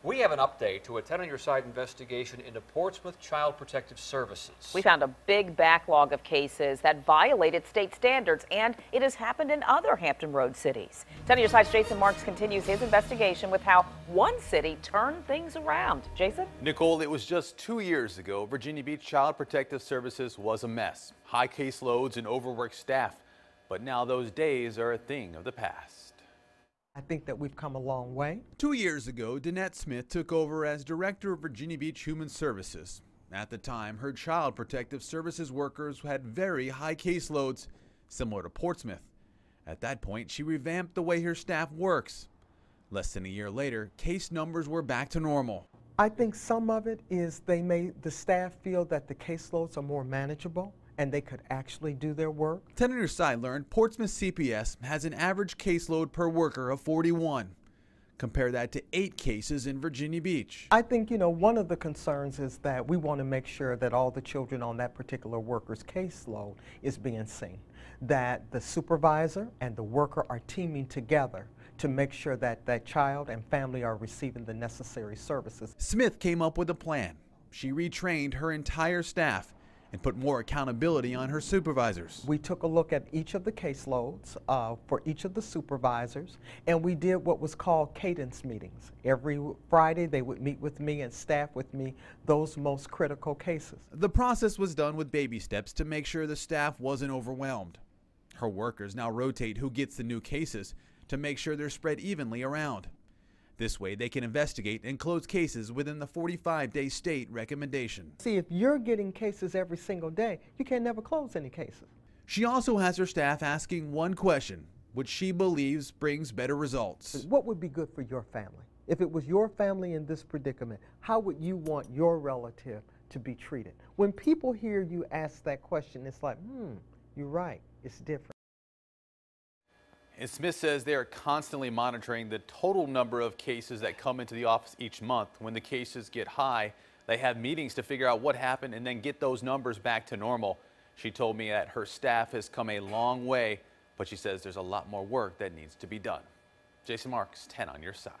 We have an update to a 10 on your side investigation into Portsmouth Child Protective Services. We found a big backlog of cases that violated state standards, and it has happened in other Hampton Road cities. 10 on your side's Jason Marks continues his investigation with how one city turned things around. Jason? Nicole, it was just 2 years ago. Virginia Beach Child Protective Services was a mess. High caseloads and overworked staff. But now those days are a thing of the past. I think that we've come a long way. 2 years ago, Danette Smith took over as director of Virginia Beach Human Services. At the time, her Child Protective Services workers had very high caseloads, similar to Portsmouth. At that point, she revamped the way her staff works. Less than a year later, case numbers were back to normal. I think some of it is they made the staff feel that the caseloads are more manageable and they could actually do their work. 10 on your side learned Portsmouth CPS has an average caseload per worker of 41. Compare that to 8 cases in Virginia Beach. I think, one of the concerns is that we want to make sure that all the children on that particular worker's caseload is being seen, that the supervisor and the worker are teaming together to make sure that that child and family are receiving the necessary services. Smith came up with a plan. She retrained her entire staff and put more accountability on her supervisors. We took a look at each of the caseloads for each of the supervisors, and we did what was called cadence meetings. Every Friday they would meet with me and staff with me those most critical cases. The process was done with baby steps to make sure the staff wasn't overwhelmed. Her workers now rotate who gets the new cases to make sure they're spread evenly around. This way, they can investigate and close cases within the 45-day state recommendation. See, if you're getting cases every single day, you can never close any cases. She also has her staff asking one question, which she believes brings better results. What would be good for your family? If it was your family in this predicament, how would you want your relative to be treated? When people hear you ask that question, it's like, you're right, it's different. And Smith says they are constantly monitoring the total number of cases that come into the office each month. When the cases get high, they have meetings to figure out what happened and then get those numbers back to normal. She told me that her staff has come a long way, but she says there's a lot more work that needs to be done. Jason Marks, 10 on your side.